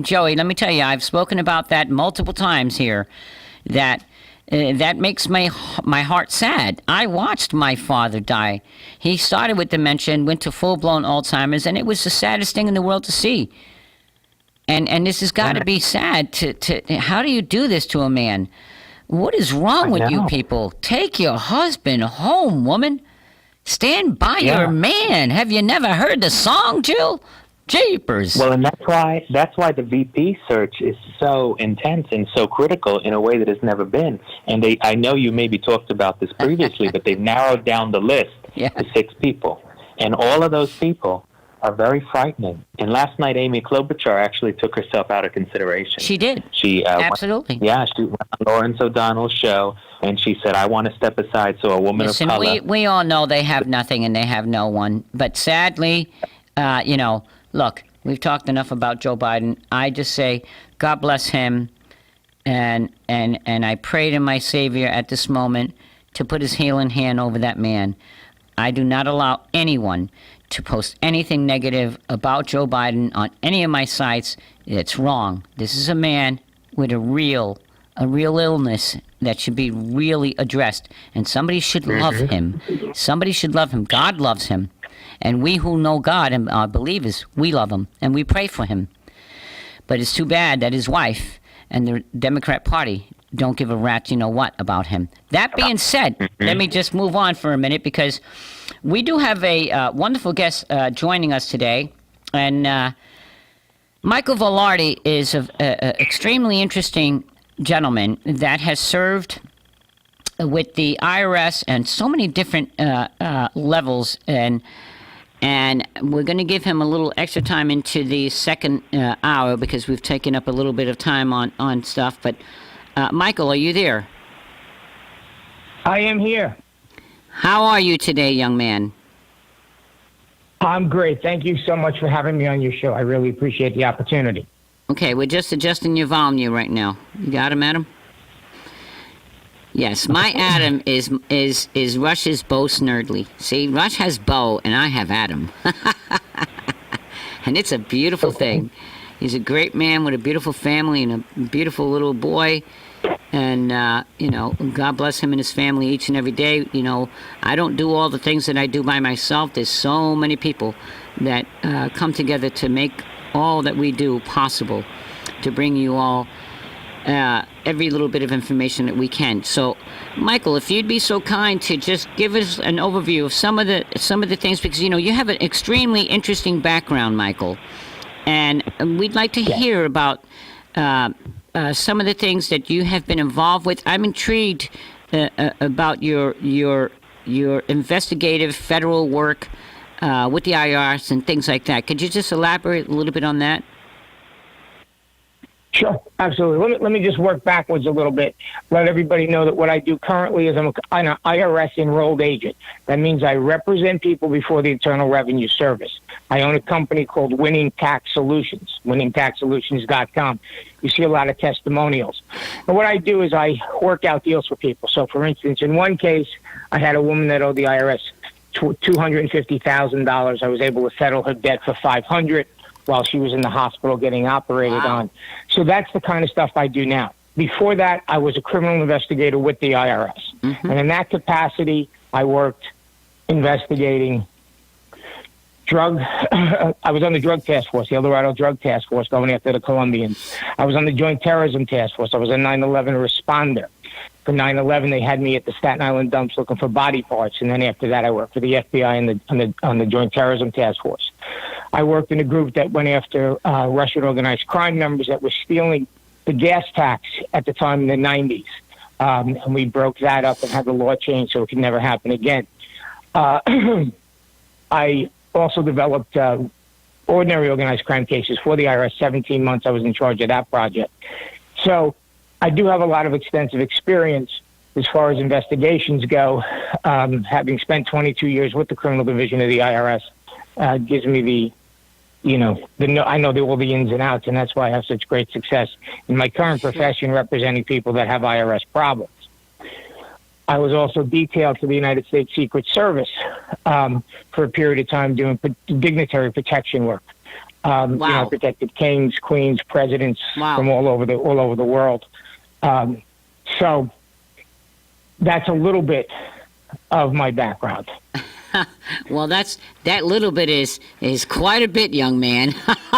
Joey, let me tell you, I've spoken about that multiple times here. That that makes my heart sad. I watched my father die. He started with dementia and went to full blown Alzheimer's, and it was the saddest thing in the world to see. And this has got to be sad. To how do you do this to a man? What is wrong with you people? Take your husband home, woman. Stand by your man. Have you never heard the song, Jill? Jeepers. Well, and that's why the VP search is so intense and so critical in a way that has never been. And I know you maybe talked about this previously, but they've narrowed down the list to 6 people. And all of those people are very frightening. And last night, Amy Klobuchar actually took herself out of consideration. She did. She absolutely. She went on Lawrence O'Donnell's show, and she said, I want to step aside so a woman of color... we all know they have nothing and they have no one. But sadly, look, we've talked enough about Joe Biden. I just say, God bless him, and I pray to my Savior at this moment to put his healing hand over that man. I do not allow anyone to post anything negative about Joe Biden on any of my sites. It's wrong. This is a man with a real illness that should be really addressed, and somebody should love him. Somebody should love him. God loves him. And we who know God and are believers, we love him and we pray for him. But it's too bad that his wife and the Democrat Party don't give a rat you know what about him. That being said, let me just move on for a minute, because we do have a wonderful guest joining us today. And Michael Velarde is an extremely interesting gentleman that has served with the IRS and so many different levels, and we're going to give him a little extra time into the second hour because we've taken up a little bit of time on stuff. But Michael, are you there? I am here. How are you today, young man? I'm great. Thank you so much for having me on your show. I really appreciate the opportunity. Okay, we're just adjusting your volume right now. You got him, Adam? Yes, my Adam is Rush's Bo Snerdley. See, Rush has Bo, and I have Adam. And it's a beautiful thing. He's a great man with a beautiful family and a beautiful little boy. And, God bless him and his family each and every day. I don't do all the things that I do by myself. There's so many people that come together to make all that we do possible, to bring you all every little bit of information that we can. So, Michael, if you'd be so kind to just give us an overview of some of the things, because you have an extremely interesting background, Michael, and we'd like to hear about some of the things that you have been involved with. I'm intrigued about your investigative federal work with the IRS and things like that. Could you just elaborate a little bit on that? Sure, absolutely. Let me just work backwards a little bit. Let everybody know that what I do currently is I'm an IRS enrolled agent. That means I represent people before the Internal Revenue Service. I own a company called Winning Tax Solutions, winningtaxsolutions.com. You see a lot of testimonials. And what I do is I work out deals for people. So, for instance, in one case, I had a woman that owed the IRS $250,000. I was able to settle her debt for $500,000 while she was in the hospital getting operated on. So that's the kind of stuff I do now. Before that, I was a criminal investigator with the IRS. And in that capacity, I worked investigating I was on the drug task force, the El Dorado drug task force, going after the Colombians. I was on the joint terrorism task force. I was a 9/11 responder. For 9/11, they had me at the Staten Island dumps looking for body parts, and then after that, I worked for the FBI on the joint terrorism task force. I worked in a group that went after Russian organized crime members that were stealing the gas tax at the time in the 90s, and we broke that up and had the law changed so it could never happen again. I also developed ordinary organized crime cases for the IRS. 17 months I was in charge of that project. So I do have a lot of extensive experience as far as investigations go. Having spent 22 years with the criminal division of the IRS gives me I know all the ins and outs, and that's why I have such great success in my current profession representing people that have IRS problems. I was also detailed to the United States Secret Service for a period of time doing dignitary protection work. Wow. Protected kings, queens, presidents Wow. from all over the world. So that's a little bit of my background. Well, that little bit is quite a bit, young man.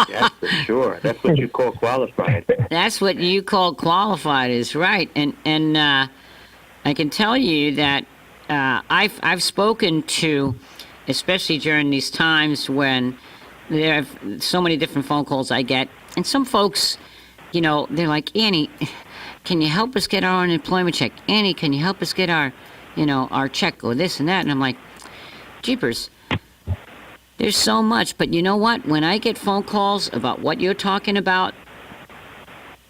Yes, for sure. That's what you call qualified. That's what you call qualified, is right. And I can tell you that I've spoken to, especially during these times when there are so many different phone calls I get, and some folks, they're like, Annie, can you help us get our unemployment check? Annie, can you help us get our check or this and that? And I'm like, jeepers, there's so much. But you know what? When I get phone calls about what you're talking about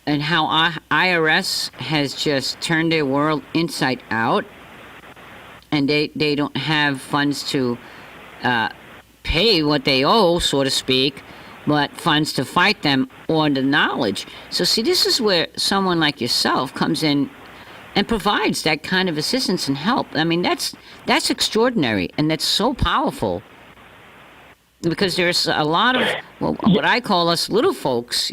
and how IRS has just turned their world inside out, and they don't have funds to pay what they owe, so to speak, but funds to fight them or the knowledge. So see, this is where someone like yourself comes in and provides that kind of assistance and help. I mean, that's extraordinary, and that's so powerful. Because there's a lot of what I call us little folks,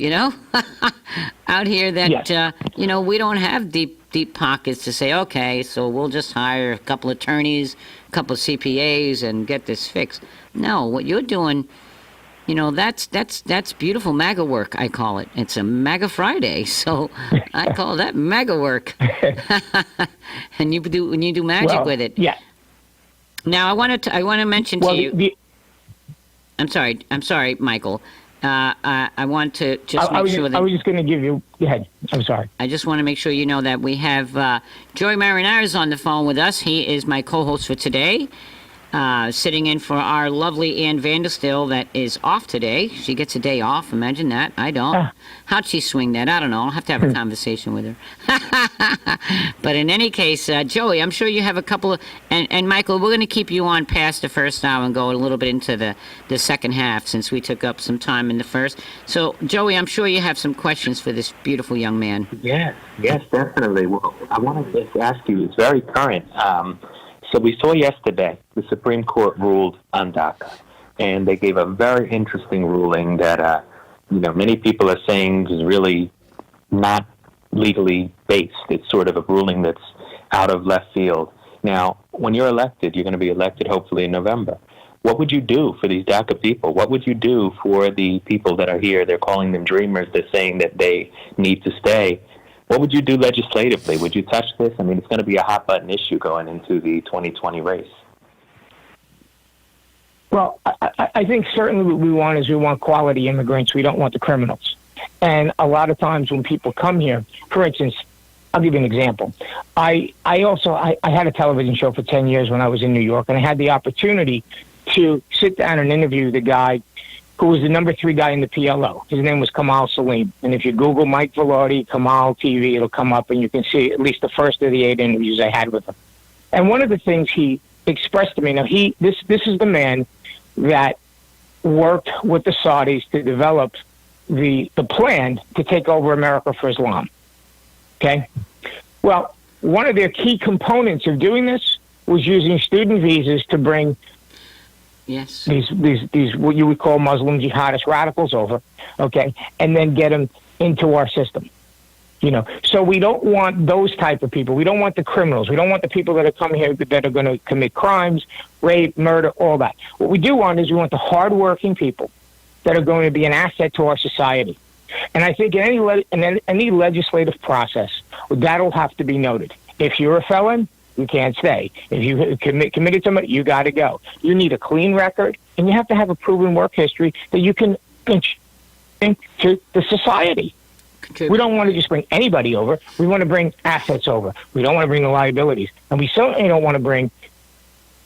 out here that we don't have deep pockets to say, okay, so we'll just hire a couple of attorneys, a couple of CPAs, and get this fixed. No, what you're doing, that's beautiful MAGA work. I call it. It's a MAGA Friday, so I call that MAGA work. And you do magic with it. Yeah. Now I want to mention to you. I'm sorry, Michael. I want to just make sure that... I was just going to give you... Go ahead. I'm sorry. I just want to make sure you know that we have Joey Marinara's on the phone with us. He is my co-host for today, sitting in for our lovely Ann Vanderstill that is off today. She gets a day off. Imagine that. I don't. How'd she swing that? I don't know. I'll have to have a conversation with her. But in any case, Joey, I'm sure you have a couple of... And Michael, we're going to keep you on past the first hour and go a little bit into the second half, since we took up some time in the first. So, Joey, I'm sure you have some questions for this beautiful young man. Yes, definitely. Well, I want to just ask you, it's very current. So we saw yesterday the Supreme Court ruled on DACA, and they gave a very interesting ruling that, many people are saying is really not legally based. It's sort of a ruling that's out of left field. Now, when you're elected, you're going to be elected hopefully in November. What would you do for these DACA people? What would you do for the people that are here? They're calling them dreamers. They're saying that they need to stay. What would you do legislatively? Would you touch this? I mean, it's going to be a hot-button issue going into the 2020 race. Well, I think certainly what we want quality immigrants. We don't want the criminals. And a lot of times when people come here, for instance, I'll give you an example. I had a television show for 10 years when I was in New York, and I had the opportunity to sit down and interview the guy who was the number 3 guy in the PLO. His name was Kamal Salim. And if you Google Mike Velarde, Kamal TV, it'll come up, and you can see at least the first of the 8 interviews I had with him. And one of the things he expressed to me, now this is the man that worked with the Saudis to develop the plan to take over America for Islam. Okay? Well, one of their key components of doing this was using student visas to bring these what you would call Muslim jihadist radicals over, okay, and then get them into our system. So we don't want those type of people. We don't want the criminals. We don't want the people that are coming here that are going to commit crimes, rape, murder, all that. What we do want is we want the hardworking people that are going to be an asset to our society. And I think in any legislative process, that'll have to be noted. If you're a felon, you can't stay. If you committed something, you got to go. You need a clean record, and you have to have a proven work history that you can contribute to the society. We don't want to just bring anybody over. We want to bring assets over. We don't want to bring the liabilities. And we certainly don't want to bring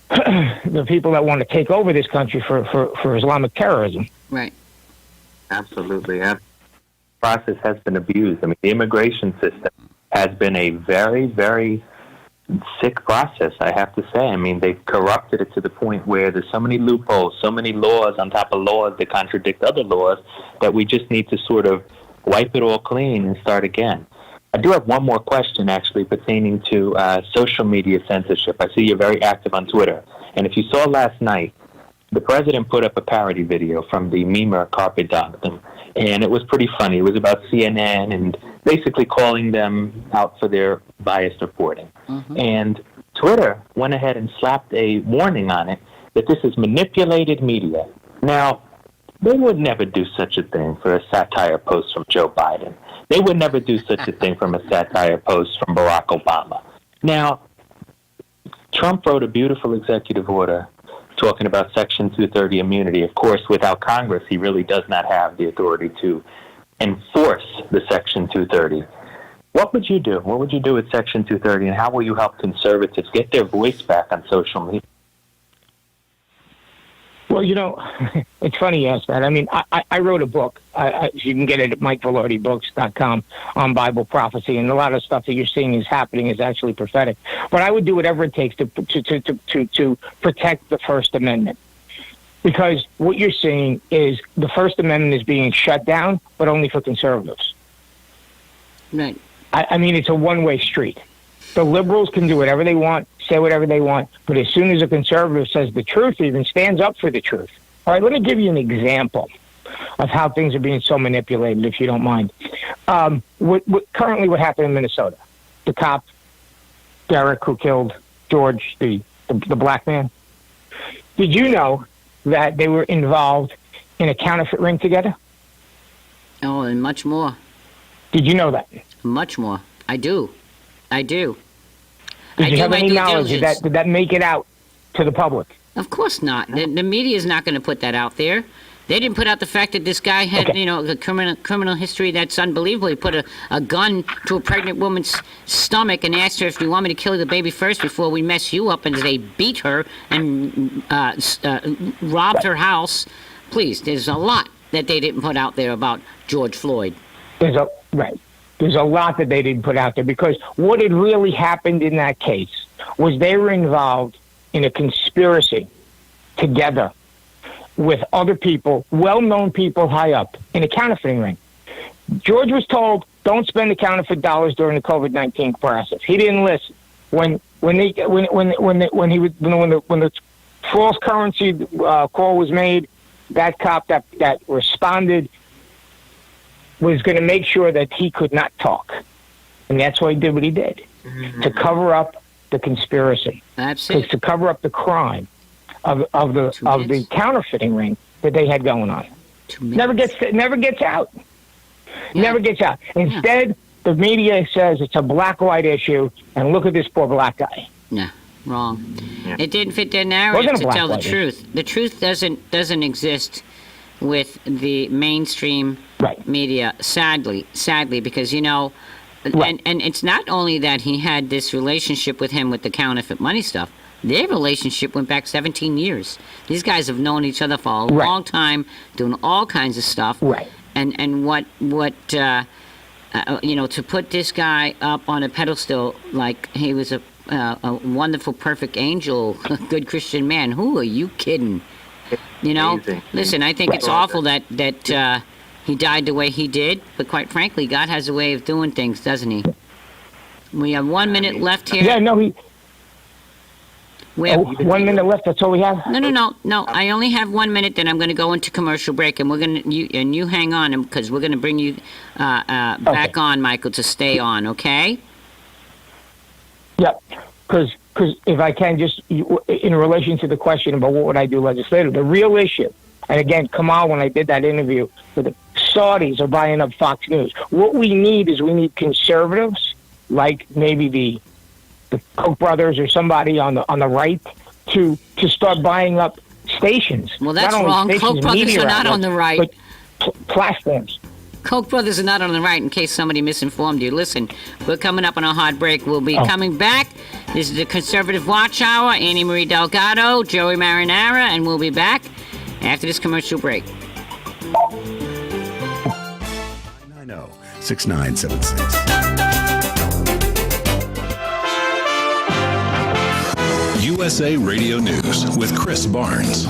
the people that want to take over this country for Islamic terrorism. Right. Absolutely. The process has been abused. I mean, the immigration system has been a very, very sick process, I have to say. I mean, they've corrupted it to the point where there's so many loopholes, so many laws on top of laws that contradict other laws that we just need to sort of wipe it all clean and start again. I do have one more question, actually, pertaining to social media censorship. I see you're very active on Twitter. And if you saw last night, the president put up a parody video from the memer Carpe Diem, and it was pretty funny. It was about CNN and basically calling them out for their biased reporting. Mm-hmm. And Twitter went ahead and slapped a warning on it that this is manipulated media. Now, they would never do such a thing for a satire post from Joe Biden. They would never do such a thing from a satire post from Barack Obama. Now, Trump wrote a beautiful executive order talking about Section 230 immunity. Of course, without Congress, he really does not have the authority to enforce the Section 230. What would you do? What would you do with Section 230, and how will you help conservatives get their voice back on social media? Well, it's funny you ask that. I mean, I wrote a book. You can get it at MikeVelodiBooks.com on Bible prophecy, and a lot of stuff that you're seeing is happening is actually prophetic. But I would do whatever it takes to protect the First Amendment, because what you're seeing is the First Amendment is being shut down, but only for conservatives. Right. I mean, it's a one-way street. The liberals can do whatever they want, say whatever they want, but as soon as a conservative says the truth, even stands up for the truth. All right, let me give you an example of how things are being so manipulated, if you don't mind. Currently what happened in Minnesota, the cop, Derek, who killed George, the black man. Did you know that they were involved in a counterfeit ring together? Oh, and much more. Did you know that? Much more. I do. Did you have any knowledge of that? Did that make it out to the public? Of course not. The media is not going to put that out there. They didn't put out the fact that this guy had, a criminal history that's unbelievable. He put a gun to a pregnant woman's stomach and asked her, if you want me to kill the baby first before we mess you up, and they beat her and robbed her house. Please, there's a lot that they didn't put out there about George Floyd. There's a lot that they didn't put out there, because what had really happened in that case was they were involved in a conspiracy together with other people, well-known people high up, in a counterfeiting ring. George was told, don't spend the counterfeit dollars during the COVID-19 process. He didn't listen. When the false currency call was made, that cop that responded was going to make sure that he could not talk. And that's why he did what he did, to cover up the conspiracy, to cover up the crime of the counterfeiting ring that they had going on. Never gets out. Yeah. Never gets out. Instead, the media says it's a black-white issue, and look at this poor black guy. No, wrong. Yeah. It didn't fit their narrative to tell the truth. The truth doesn't exist with the mainstream media, sadly, because, and it's not only that he had this relationship with him with the counterfeit money stuff. Their relationship went back 17 years. These guys have known each other for a long time, doing all kinds of stuff. Right. And what to put this guy up on a pedestal like he was a wonderful, perfect angel, a good Christian man. Who are you kidding? Listen, I think it's awful that he died the way he did, but quite frankly, God has a way of doing things, doesn't he? We have 1 minute left here. Yeah, no, we have 1 minute left. That's all we have. No. I only have 1 minute. Then I'm going to go into commercial break, and you hang on, because we're going to bring you back on, Michael, to stay on. Okay? Yeah, because if I can, just in relation to the question about what would I do legislatively, the real issue, and again, Kamal, when I did that interview, the Saudis are buying up Fox News. What we need conservatives, like maybe the Koch brothers or somebody on the right, to start buying up stations. Well, that's wrong. Koch brothers are not on the right. But platforms. Koch brothers are not on the right, in case somebody misinformed you. Listen, we're coming up on a hard break. We'll be coming back. This is the Conservative Watch Hour. Annie Marie Delgado, Joey Marinara, and we'll be back after this commercial break. 990-6976. USA Radio News with Chris Barnes.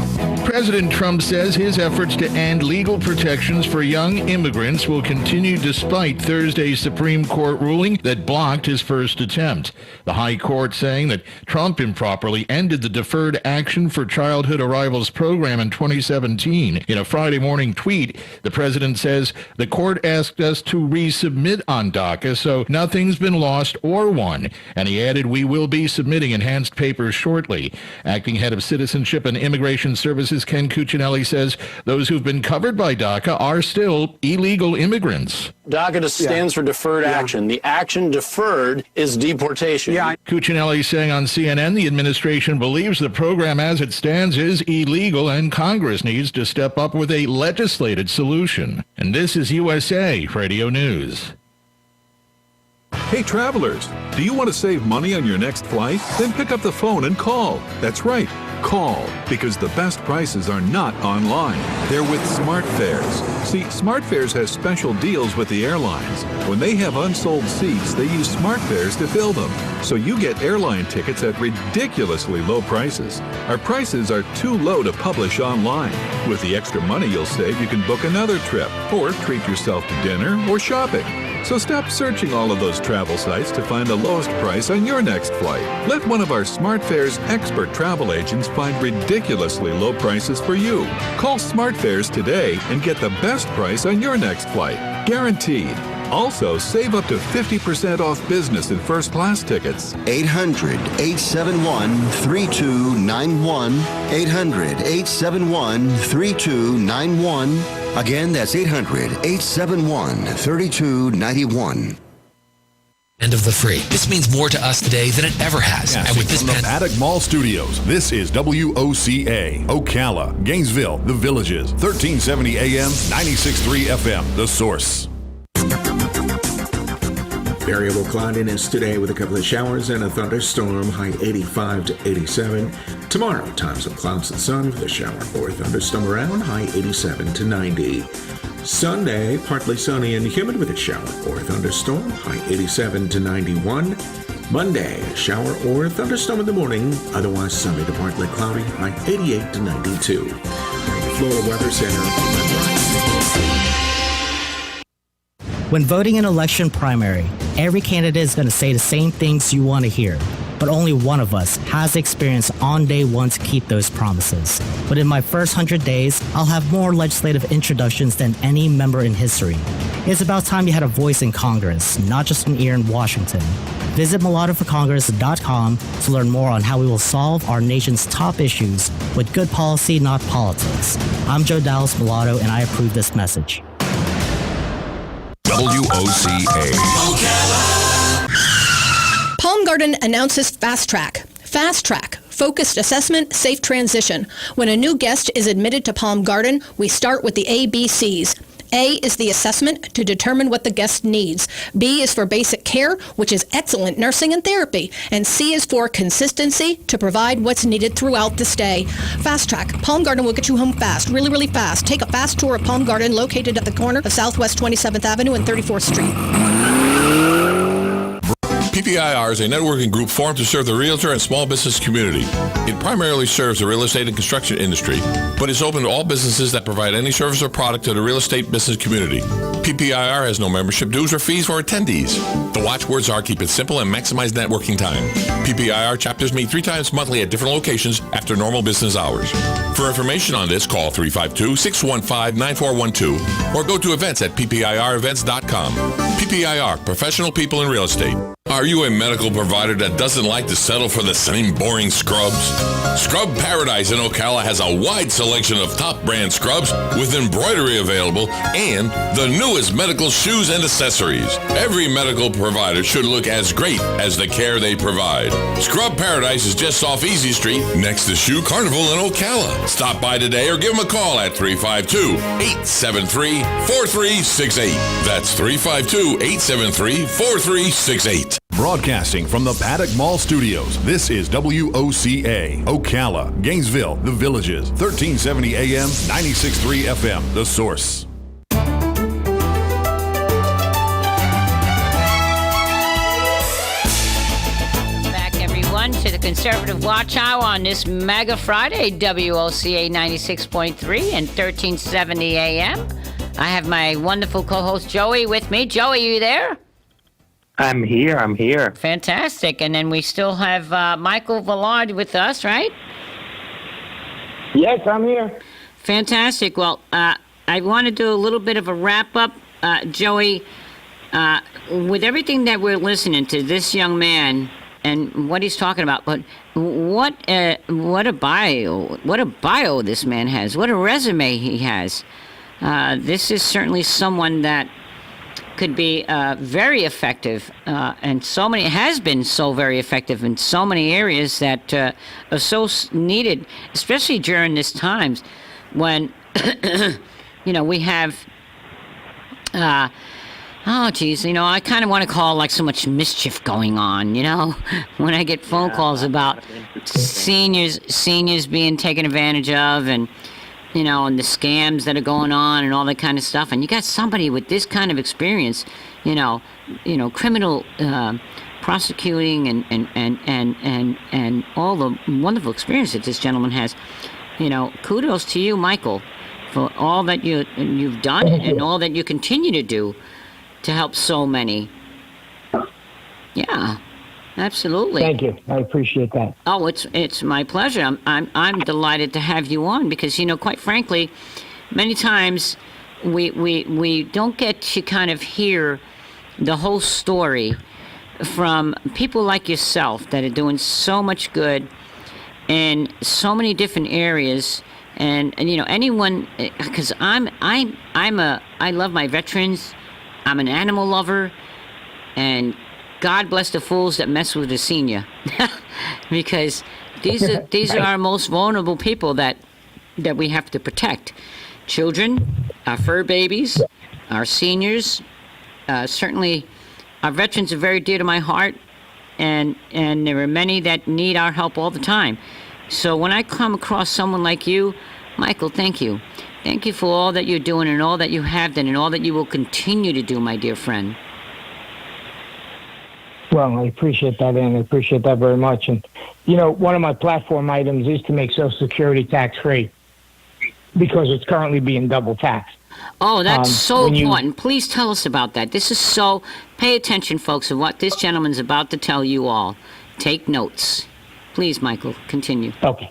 President Trump says his efforts to end legal protections for young immigrants will continue despite Thursday's Supreme Court ruling that blocked his first attempt. The High Court saying that Trump improperly ended the Deferred Action for Childhood Arrivals program in 2017. In a Friday morning tweet, the president says the court asked us to resubmit on DACA, so nothing's been lost or won. And he added, we will be submitting enhanced papers shortly. Acting head of Citizenship and Immigration Services Ken Cuccinelli says those who've been covered by DACA are still illegal immigrants. DACA stands for deferred action. The action deferred is deportation. Cuccinelli saying on CNN the administration believes the program as it stands is illegal and Congress needs to step up with a legislated solution. And this is USA Radio News. Hey travelers, do you want to save money on your next flight? Then pick up the phone and call. That's right, call, because the best prices are not online. They're with SmartFares. See, SmartFares has special deals with the airlines. When they have unsold seats, they use SmartFares to fill them. So you get airline tickets at ridiculously low prices. Our prices are too low to publish online. With the extra money you'll save, you can book another trip or treat yourself to dinner or shopping. So stop searching all of those travel sites to find the lowest price on your next flight. Let one of our SmartFares expert travel agents find ridiculously low prices for you. Call SmartFares today and get the best price on your next flight. Guaranteed. Also, save up to 50% off business and first class tickets. 800-871-3291. 800-871-3291. Again, that's 800-871-3291. End of the free. This means more to us today than it ever has. And with this from the Paddock Mall Studios, this is WOCA, Ocala, Gainesville, The Villages, 1370 AM, 96.3 FM, The Source. Variable cloudiness today with a couple of showers and a thunderstorm, high 85 to 87. Tomorrow, times of clouds and sun with a shower or thunderstorm around, high 87 to 90. Sunday, partly sunny and humid with a shower or thunderstorm, high 87 to 91. Monday, a shower or thunderstorm in the morning, otherwise sunny to partly cloudy, high 88 to 92. The Florida Weather Center. When voting in election primary, every candidate is going to say the same things you want to hear. But only one of us has the experience on day one to keep those promises. But in my first 100 days, I'll have more legislative introductions than any member in history. It's about time you had a voice in Congress, not just an ear in Washington. Visit mulattoforcongress.com to learn more on how we will solve our nation's top issues with good policy, not politics. I'm Joe Dallas Mulatto, and I approve this message. WOCA. Palm Garden announces Fast Track. Fast Track, focused assessment, safe transition. When a new guest is admitted to Palm Garden, we start with the ABCs. A is the assessment to determine what the guest needs. B is for basic care, which is excellent nursing and therapy. And C is for consistency to provide what's needed throughout the stay. Fast Track. Palm Garden will get you home fast, really, really fast. Take a fast tour of Palm Garden located at the corner of Southwest 27th Avenue and 34th Street. PPIR is a networking group formed to serve the realtor and small business community. It primarily serves the real estate and construction industry, but is open to all businesses that provide any service or product to the real estate business community. PPIR has no membership dues or fees for attendees. The watchwords are keep it simple and maximize networking time. PPIR chapters meet 3 times monthly at different locations after normal business hours. For information on this, call 352-615-9412 or go to events at ppirevents.com. PPIR, professional people in real estate. Are you a medical provider that doesn't like to settle for the same boring scrubs? Scrub Paradise in Ocala has a wide selection of top brand scrubs with embroidery available and the newest medical shoes and accessories. Every medical provider should look as great as the care they provide. Scrub Paradise is just off Easy Street next to Shoe Carnival in Ocala. Stop by today or give them a call at 352-873-4368. That's 352-873-4368. Broadcasting from the Paddock Mall Studios, this is WOCA, Ocala, Gainesville, The Villages, 1370 AM, 96.3 FM, The Source. Back, everyone, to the Conservative Watch Hour on this Mega Friday, WOCA 96.3 and 1370 AM. I have my wonderful co-host Joey with me. Joey, you there? I'm here. Fantastic. And then we still have Michael Villard with us, right? Yes, I'm here. Fantastic. Well, I want to do a little bit of a wrap-up, Joey, with everything that we're listening to, this young man and what he's talking about. But what a bio this man has. What a resume he has. This is certainly someone that could be very effective, and has been so very effective in so many areas that are so needed, especially during this times when we have. I kind of want to call like so much mischief going on, when I get phone calls about seniors being taken advantage of and the scams that are going on and all that kind of stuff. And you got somebody with this kind of experience, criminal prosecuting and all the wonderful experience that this gentleman has. Kudos to you, Michael, for all that you've done and all that you continue to do to help so many. Yeah, absolutely. Thank you. I appreciate that. Oh, it's my pleasure. I'm delighted to have you on because quite frankly, many times we don't get to kind of hear the whole story from people like yourself that are doing so much good in so many different areas. And anyone, because I love my veterans. I'm an animal lover, and God bless the fools that mess with a senior, because these are our most vulnerable people that we have to protect. Children, our fur babies, our seniors. Certainly, our veterans are very dear to my heart, and there are many that need our help all the time. So when I come across someone like you, Michael, thank you. Thank you for all that you're doing and all that you have done and all that you will continue to do, my dear friend. Well, I appreciate that, and I appreciate that very much. And, one of my platform items is to make Social Security tax-free because it's currently being double taxed. Oh, that's so important. Please tell us about that. Pay attention, folks, of what this gentleman's about to tell you all. Take notes. Please, Michael, continue. Okay.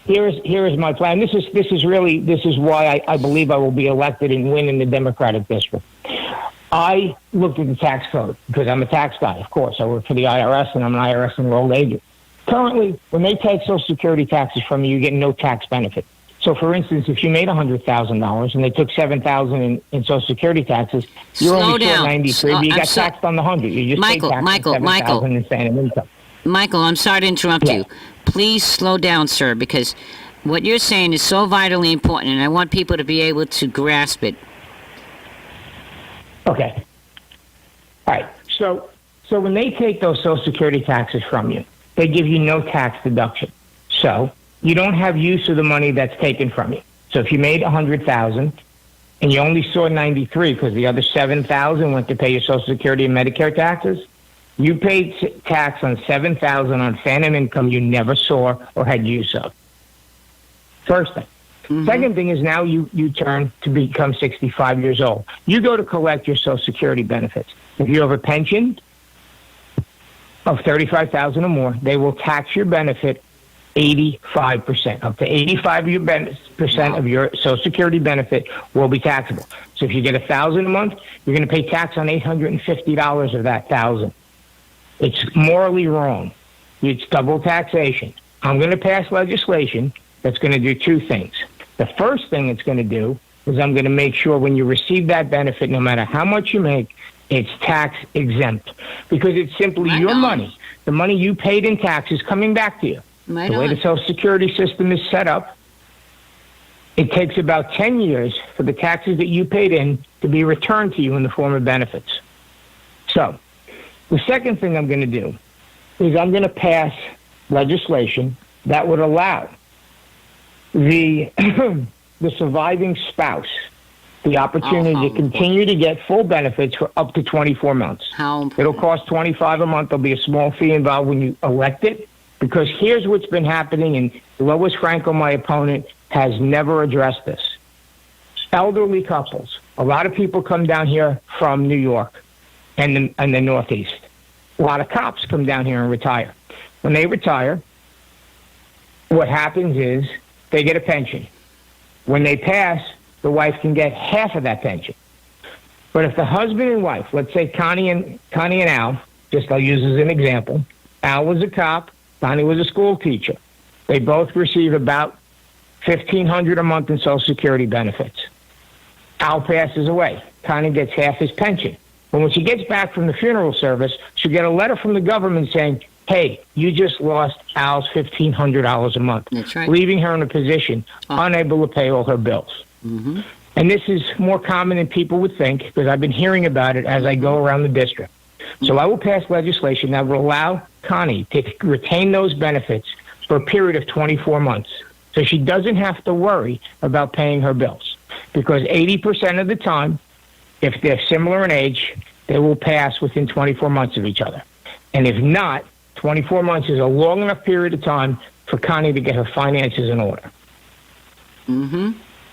Here is my plan. This is why I believe I will be elected and win in the Democratic district. I looked at the tax code because I'm a tax guy, of course. I work for the IRS and I'm an IRS enrolled agent. Currently, when they take Social Security taxes from you, you get no tax benefit. So, for instance, if you made $100,000 and they took $7,000 in Social Security taxes, you're only short 93, but you got taxed on the 100. You just paid tax on $7,000 in phantom income. Michael, I'm sorry to interrupt you. Please slow down, sir, because what you're saying is so vitally important, and I want people to be able to grasp it. Okay. All right. So when they take those Social Security taxes from you, they give you no tax deduction. So you don't have use of the money that's taken from you. So if you made $100,000 and you only saw 93 because the other $7,000 went to pay your Social Security and Medicare taxes, you paid tax on $7,000 on phantom income you never saw or had use of. First thing. Mm-hmm. Second thing is now you turn to become 65 years old. You go to collect your Social Security benefits. If you have a pension of $35,000 or more, they will tax your benefit 85%. Up to 85% of your Social Security benefit will be taxable. So if you get $1,000 a month, you're going to pay tax on $850 of that $1,000. It's morally wrong. It's double taxation. I'm going to pass legislation that's going to do two things. The first thing it's going to do is I'm going to make sure when you receive that benefit, no matter how much you make, it's tax exempt because it's simply your money. The money you paid in taxes coming back to you. The way the Social Security system is set up, it takes about 10 years for the taxes that you paid in to be returned to you in the form of benefits. So the second thing I'm going to do is I'm going to pass legislation that would allow the surviving spouse the opportunity to continue to get full benefits for up to 24 months. It'll cost $25 a month. There'll be a small fee involved when you elect it. Because here's what's been happening, and Lois Franco, my opponent, has never addressed this. Elderly couples. A lot of people come down here from New York and the Northeast. A lot of cops come down here and retire. When they retire, what happens is they get a pension. When they pass, the wife can get half of that pension. But if the husband and wife, let's say Connie and Al, just I'll use as an example, Al was a cop, Connie was a school teacher. They both receive about $1,500 a month in Social Security benefits. Al passes away. Connie gets half his pension. But when she gets back from the funeral service, she'll get a letter from the government saying, hey, you just lost Al's $1,500 a month. That's right. Leaving her in a position unable to pay all her bills. Mm-hmm. And this is more common than people would think, because I've been hearing about it as I go around the district. So I will pass legislation that will allow Connie to retain those benefits for a period of 24 months. So she doesn't have to worry about paying her bills. Because 80% of the time, if they're similar in age, they will pass within 24 months of each other. And if not, 24 months is a long enough period of time for Connie to get her finances in order. Mm-hmm.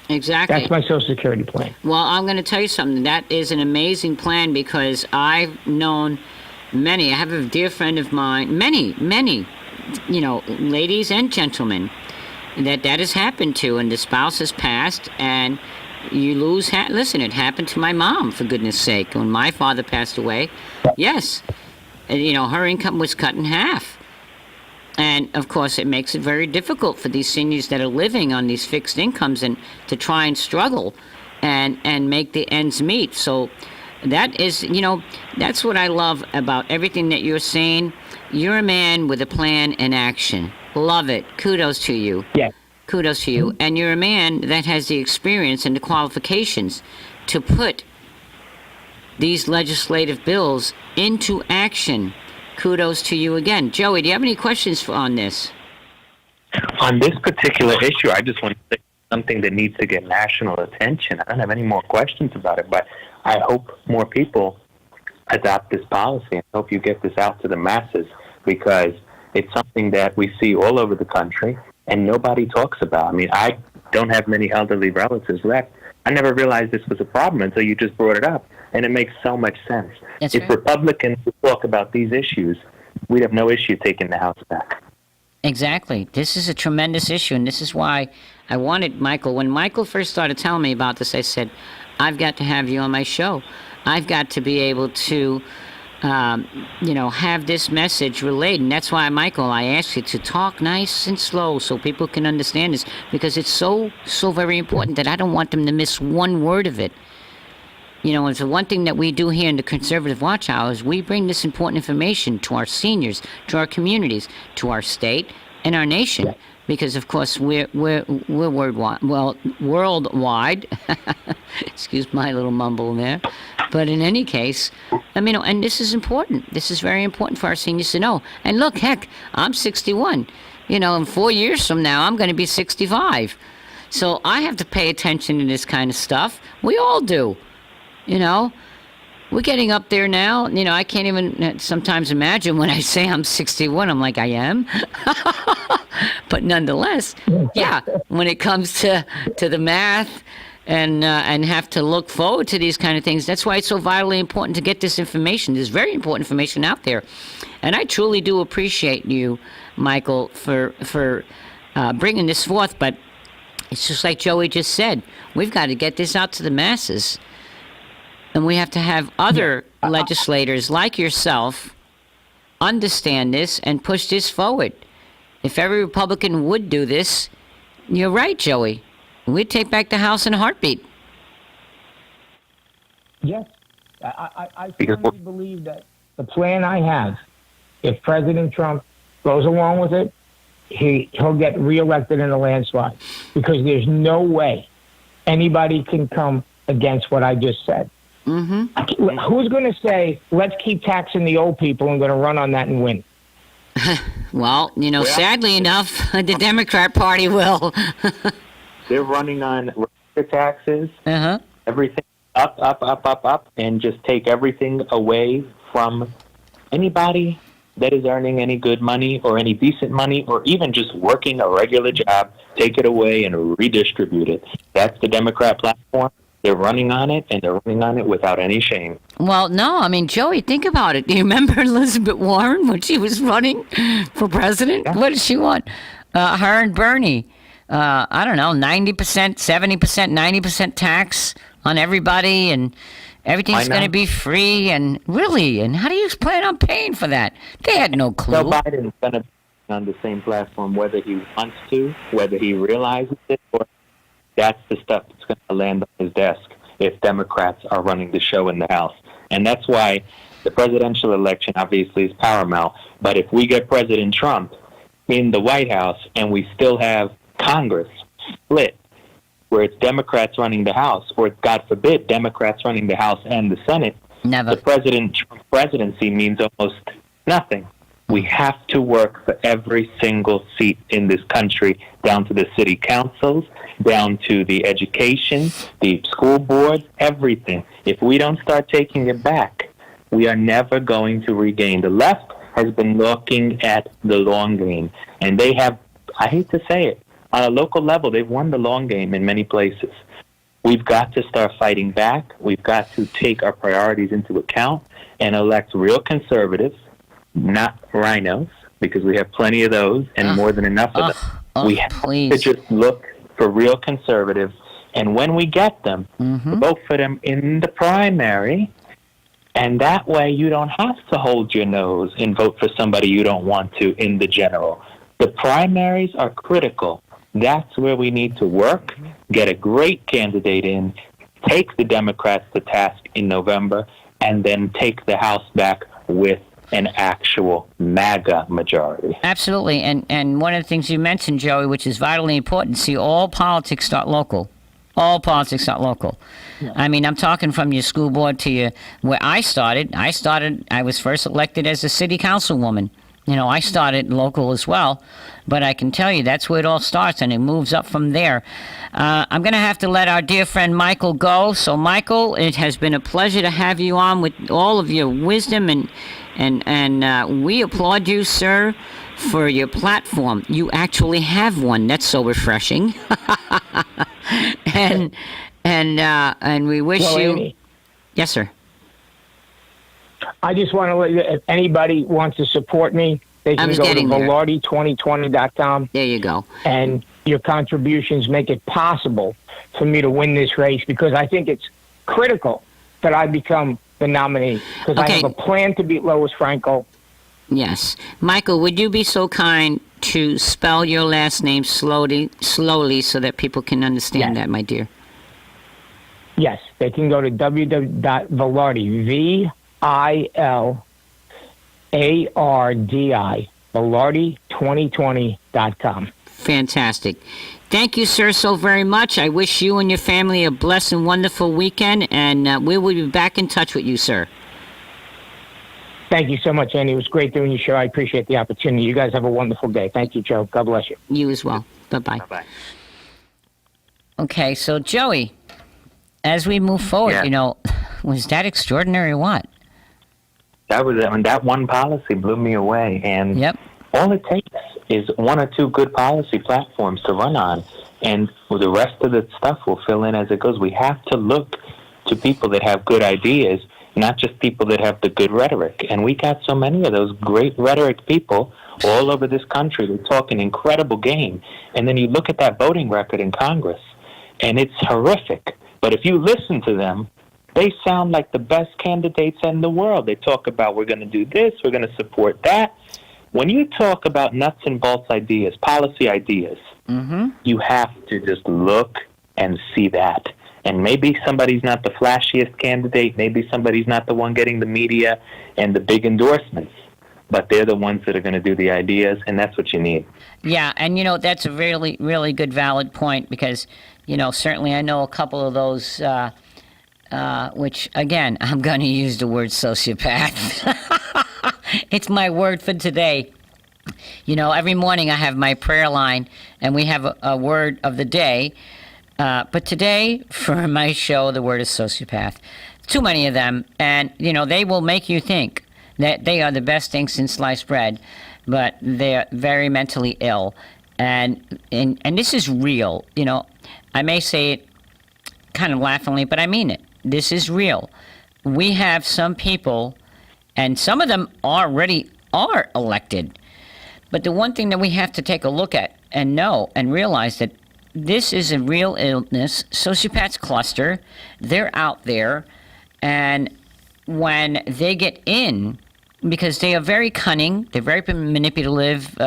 Exactly. That's my Social Security plan. Well, I'm going to tell you something. That is an amazing plan, because I've known many. I have a dear friend of mine, many, ladies and gentlemen, that has happened to, and the spouse has passed, and you lose. Listen, it happened to my mom, for goodness sake. When my father passed away, yes, her income was cut in half. And, of course, it makes it very difficult for these seniors that are living on these fixed incomes and to try and struggle and make the ends meet. So that is, that's what I love about everything that you're saying. You're a man with a plan and action. Love it. Kudos to you. Yeah. Kudos to you. And you're a man that has the experience and the qualifications to put these legislative bills into action. Kudos to you again. Joey, do you have any questions on this? On this particular issue, I just want to say something that needs to get national attention. I don't have any more questions about it, but I hope more people adopt this policy. I hope you get this out to the masses, because it's something that we see all over the country and nobody talks about. I mean, I don't have many elderly relatives left. I never realized this was a problem until you just brought it up, and it makes so much sense. That's if right. Republicans would talk about these issues, we'd have no issue taking the House back. Exactly. This is a tremendous issue, and this is why I wanted Michael. When Michael first started telling me about this, I said, I've got to have you on my show. I've got to be able to, have this message relayed. And that's why, Michael, I asked you to talk nice and slow so people can understand this, because it's so very important that I don't want them to miss one word of it. It's the one thing that we do here in the Conservative Watch Hour is we bring this important information to our seniors, to our communities, to our state, and our nation. Because, of course, we're worldwide. Excuse my little mumble there. But in any case, and this is important. This is very important for our seniors to know. And look, heck, I'm 61. In 4 years from now, I'm going to be 65. So I have to pay attention to this kind of stuff. We all do. We're getting up there now. I can't even sometimes imagine when I say I'm 61. I'm like, I am. But nonetheless, yeah, when it comes to the math and have to look forward to these kind of things, that's why it's so vitally important to get this information. There's very important information out there. And I truly do appreciate you, Michael, for bringing this forth. But it's just like Joey just said. We've got to get this out to the masses. And we have to have other legislators like yourself understand this and push this forward. If every Republican would do this, you're right, Joey. We'd take back the House in a heartbeat. Yes. I firmly believe that the plan I have, if President Trump goes along with it, he'll get reelected in a landslide, because there's no way anybody can come against what I just said. Mm-hmm. Who's going to say, let's keep taxing the old people and going to run on that and win? Well, sadly enough, the Democrat Party will. They're running on taxes, everything up, and just take everything away from anybody that is earning any good money or any decent money or even just working a regular job, take it away and redistribute it. That's the Democrat platform. They're running on it, and they're running on it without any shame. Well, no, I mean, Joey, think about it. Do you remember Elizabeth Warren when she was running for president? Yeah. What did she want? Her and Bernie, I don't know, 90%, 70%, 90% tax on everybody, and everything's going to be free. And really, and how do you plan on paying for that? They had no clue. Joe Biden's going to be on the same platform, whether he wants to, whether he realizes it, or that's the stuff that's going to land on his desk if Democrats are running the show in the House. And that's why the presidential election obviously is paramount. But if we get President Trump in the White House and we still have Congress split, where it's Democrats running the House, or God forbid, Democrats running the House and the Senate, the President Trump presidency means almost nothing. We have to work for every single seat in this country, down to the city councils, down to the education, the school boards, everything. If we don't start taking it back, we are never going to regain. The left has been looking at the long game, and they have, I hate to say it, on a local level, they've won the long game in many places. We've got to start fighting back. We've got to take our priorities into account and elect real conservatives, not rhinos, because we have plenty of those and more than enough of them. We have to just look for real conservatives, and when we get them, vote for them in the primary, and that way you don't have to hold your nose and vote for somebody you don't want to in the general. The primaries are critical. That's where we need to work, get a great candidate in, take the Democrats to task in November, and then take the House back with an actual MAGA majority. Absolutely. And one of the things you mentioned, Joey, which is vitally important, see, all politics start local. All politics start local. Yeah. I mean, I'm talking from your school board to where I started. I was first elected as a city councilwoman. You know, I started local as well, but I can tell you that's where it all starts, and it moves up from there. I'm going to have to let our dear friend Michael go. So, Michael, it has been a pleasure to have you on with all of your wisdom, and we applaud you, sir, for your platform. You actually have one. That's so refreshing. and we wish you. Amy, yes, sir. I just want to let you, if anybody wants to support me, they can go to Velarde2020.com. There you go. And your contributions make it possible for me to win this race, because I think it's critical that I become the nominee, because I have a plan to beat Lois Franco. Yes. Michael, would you be so kind to spell your last name slowly so that people can understand that, my dear? Yes. They can go to www.Velarde, VILARDI, Velarde2020.com. Fantastic. Thank you, sir, so very much. I wish you and your family a blessed and wonderful weekend, and we will be back in touch with you, sir. Thank you so much, Andy. It was great doing your show. I appreciate the opportunity. You guys have a wonderful day. Thank you, Joe. God bless you. You as well. Bye-bye. Bye-bye. Okay, so, Joey, as we move forward, was that extraordinary or what? That one policy blew me away, and all it takes is one or two good policy platforms to run on, and the rest of the stuff will fill in as it goes. We have to look to people that have good ideas, not just people that have the good rhetoric. And we got so many of those great rhetoric people all over this country. They talk an incredible game, and then you look at that voting record in Congress, and it's horrific. But if you listen to them, they sound like the best candidates in the world. They talk about, we're going to do this, we're going to support that. When you talk about nuts and bolts ideas, policy ideas, you have to just look and see that. And maybe somebody's not the flashiest candidate, maybe somebody's not the one getting the media and the big endorsements, but they're the ones that are going to do the ideas, and that's what you need. Yeah, and that's a really, really good, valid point, because, certainly I know a couple of those, which, again, I'm going to use the word sociopath. It's my word for today. Every morning I have my prayer line, and we have a word of the day. But today, for my show, the word is sociopath. Too many of them, and, they will make you think. That they are the best thing since sliced bread, but they're very mentally ill, and this is real. You know, I may say it kind of laughingly, but I mean it. This is real. We have some people, and some of them already are elected. But the one thing that we have to take a look at and know and realize that this is a real illness. Sociopaths cluster. They're out there, and when they get in, because they are very cunning, they're very manipulative,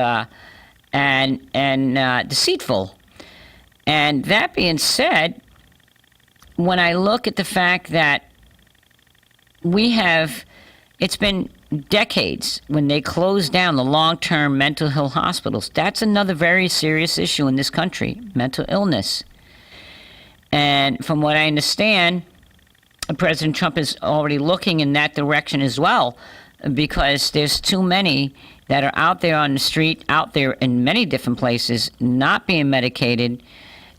and deceitful. And that being said, when I look at the fact that it's been decades when they closed down the long-term mental health hospitals. That's another very serious issue in this country, mental illness. And from what I understand, President Trump is already looking in that direction as well, because there's too many that are out there on the street, out there in many different places, not being medicated,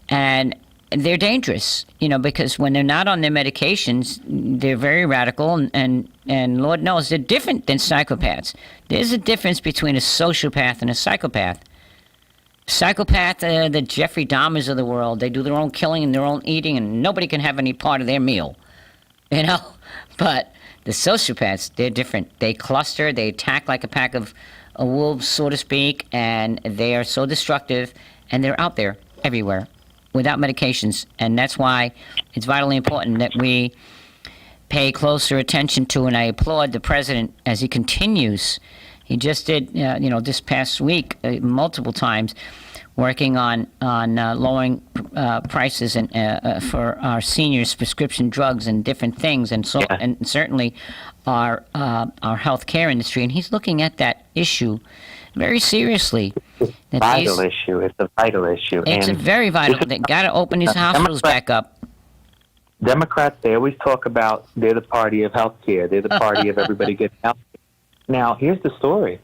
and they're dangerous, because when they're not on their medications, they're very radical, and Lord knows they're different than psychopaths. There's a difference between a sociopath and a psychopath. Psychopath, the Jeffrey Dahmers of the world, they do their own killing and their own eating, and nobody can have any part of their meal, But the sociopaths, they're different. They cluster, they attack like a pack of wolves, so to speak, and they are so destructive, and they're out there everywhere without medications. And that's why it's vitally important that we pay closer attention to, and I applaud the president as he continues. He just did, this past week, multiple times, working on lowering prices and for our seniors' prescription drugs and different things, and so and certainly our healthcare industry. And he's looking at that issue very seriously. It's a vital issue. It's a vital issue. It's a very vital. They got to open these hospitals back up. Democrats, they always talk about they're the party of healthcare. They're the party of everybody getting health. Now, here's the story.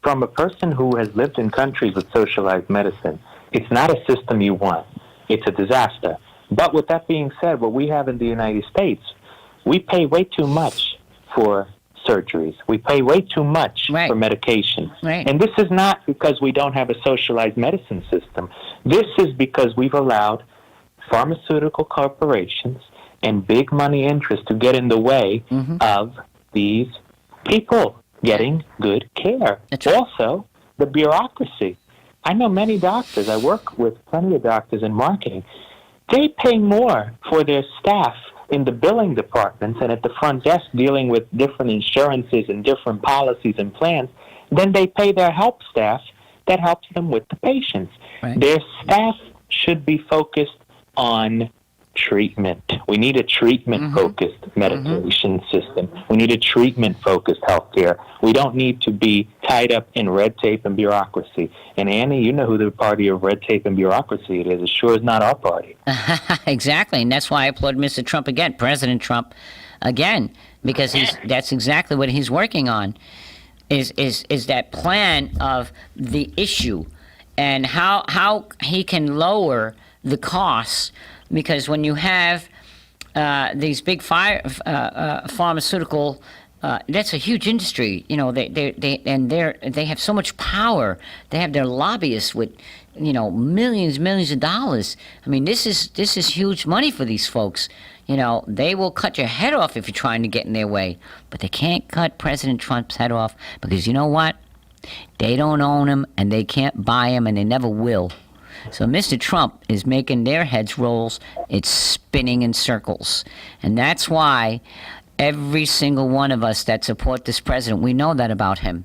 From a person who has lived in countries with socialized medicine, it's not a system you want. It's a disaster. But with that being said, what we have in the United States, we pay way too much for surgeries. We pay way too much for medication. Right. And this is not because we don't have a socialized medicine system. This is because we've allowed pharmaceutical corporations and big money interests to get in the way of these people getting good care. Also, the bureaucracy. I know many doctors. I work with plenty of doctors in marketing. They pay more for their staff in the billing departments and at the front desk dealing with different insurances and different policies and plans than they pay their help staff that helps them with the patients. Right. Their staff should be focused on treatment. We need a treatment-focused medication system. We need a treatment-focused healthcare. We don't need to be tied up in red tape and bureaucracy. And Annie, you know who the party of red tape and bureaucracy it is. It sure is not our party. Exactly, and that's why I applaud Mr. Trump again, President Trump again, because that's exactly what he's working on, is that plan of the issue and how he can lower the costs. Because when you have these big pharmaceutical, that's a huge industry. They have so much power. They have their lobbyists with, millions of dollars. I mean, this is huge money for these folks. They will cut your head off if you're trying to get in their way, but they can't cut President Trump's head off because you know what? They don't own him, and they can't buy him, and they never will. So Mr. Trump is making their heads rolls. It's spinning in circles. And that's why every single one of us that support this president, we know that about him.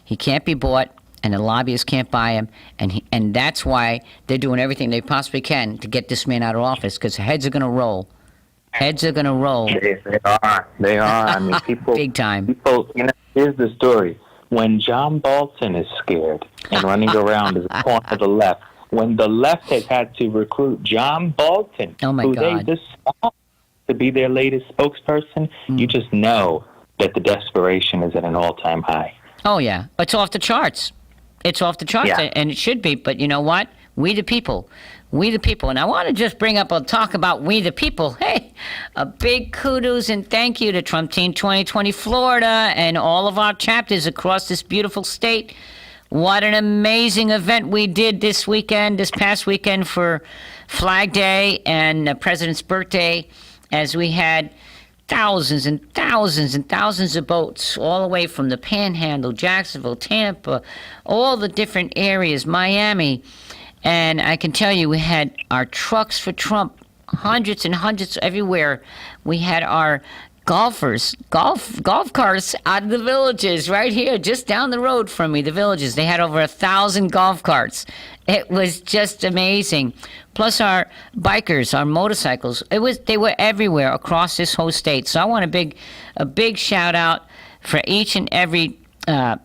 He can't be bought, and the lobbyists can't buy him. And that's why they're doing everything they possibly can to get this man out of office, because heads are going to roll. Heads are going to roll. They are. They are. I mean, people. Big time. People, here's the story. When John Bolton is scared and running around as a pawn to the left, when the left has had to recruit John Bolton, who they just stopped to be their latest spokesperson, you just know that the desperation is at an all-time high. Oh, yeah. It's off the charts. It's off the charts, Yeah. and it should be. But you know what? We the people, We the People. And I want to just bring up, I'll talk about We the People. Hey, a big kudos and thank you to Trump Team 2020 Florida and all of our chapters across this beautiful state. What an amazing event we did this past weekend for Flag Day and the President's birthday, as we had thousands and thousands and thousands of boats all the way from the Panhandle, Jacksonville, Tampa, all the different areas, Miami. And I can tell you, we had our trucks for Trump, hundreds and hundreds everywhere. We had our golf carts out of the Villages right here, just down the road from me, the Villages. They had over 1,000 golf carts. It was just amazing. Plus our bikers, our motorcycles. They were everywhere across this whole state. So I want a big shout out for each and every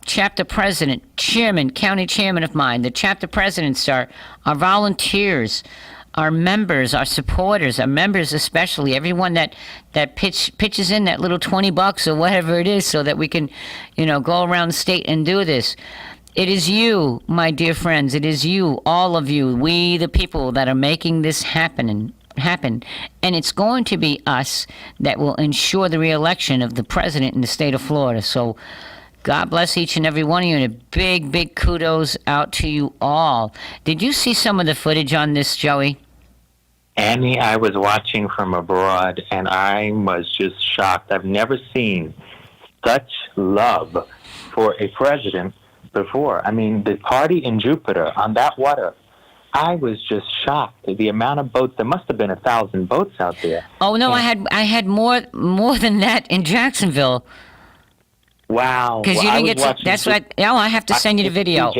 chapter president, chairman, county chairman of mine, the chapter presidents, our volunteers, our members, our supporters, our members especially, everyone that pitches in that little $20 or whatever it is so that we can, go around the state and do this. It is you, my dear friends. It is you, all of you, we the people that are making this happen. And it's going to be us that will ensure the re-election of the president in the state of Florida. So God bless each and every one of you, and a big, big kudos out to you all. Did you see some of the footage on this, Joey? Annie, I was watching from abroad, and I was just shocked. I've never seen such love for a president before. I mean, the party in Jupiter on that water, I was just shocked. The amount of boats, there must have been 1,000 boats out there. Oh, no, and I had more than that in Jacksonville. Wow. Because you didn't get to, that's what, I have to send you the video.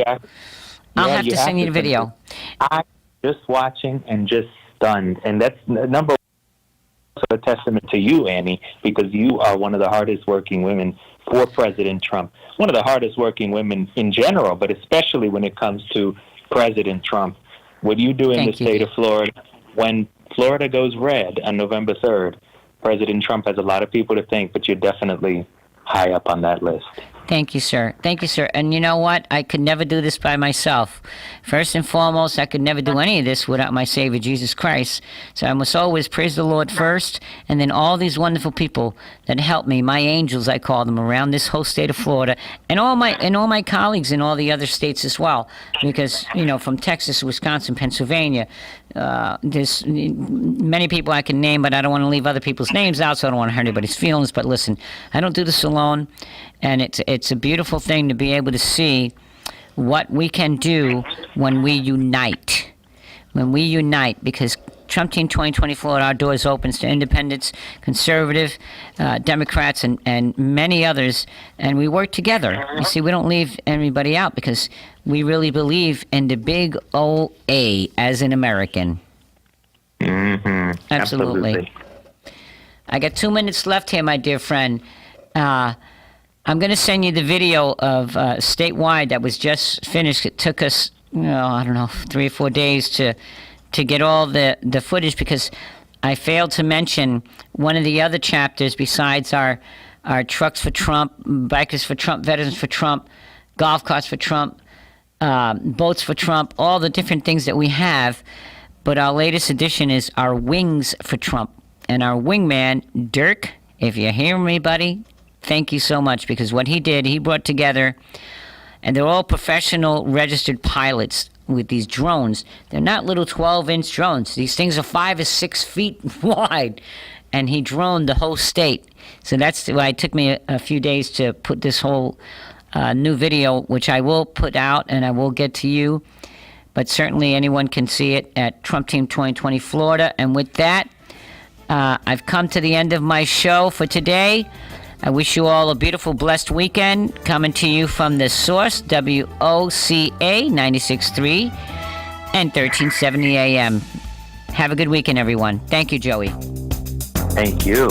I'll have to send you the video. I'm just watching and just stunned. And that's number one, a testament to you, Annie, because you are one of the hardest working women for President Trump. One of the hardest working women in general, but especially when it comes to President Trump. What you do in the state of Florida, when Florida goes red on November 3rd, President Trump has a lot of people to thank, but you're definitely high up on that list. Thank you, sir. Thank you, sir. And you know what? I could never do this by myself. First and foremost, I could never do any of this without my Savior, Jesus Christ. So I must always praise the Lord first, and then all these wonderful people that help me, my angels, I call them, around this whole state of Florida, and all my colleagues in all the other states as well. Because, from Texas, Wisconsin, Pennsylvania, there's many people I can name, but I don't want to leave other people's names out, so I don't want to hurt anybody's feelings. But listen, I don't do this alone. And it's a beautiful thing to be able to see what we can do when we unite. When we unite, because Trump Team 2020 Florida, our doors opens to independents, conservative, Democrats, and many others, and we work together. You see, we don't leave anybody out because we really believe in the big O-A as an American. Mm-hmm. Absolutely. I got 2 minutes left here, my dear friend. I'm going to send you the video of statewide that was just finished. It took us, 3 or 4 days to get all the footage, because I failed to mention one of the other chapters besides our Trucks for Trump, Bikers for Trump, Veterans for Trump, Golf Carts for Trump, Boats for Trump, all the different things that we have. But our latest edition is our Wings for Trump. And our wingman, Dirk, if you're hearing me, buddy, thank you so much, because what he did, he brought together, and they're all professional registered pilots with these drones. They're not little 12-inch drones. These things are 5 or 6 feet wide, and he droned the whole state. So that's why it took me a few days to put this whole new video, which I will put out and I will get to you. But certainly anyone can see it at Trump Team 2020 Florida. And with that, I've come to the end of my show for today. I wish you all a beautiful, blessed weekend. Coming to you from the source, WOCA 96.3 and 1370 AM. Have a good weekend, everyone. Thank you, Joey. Thank you.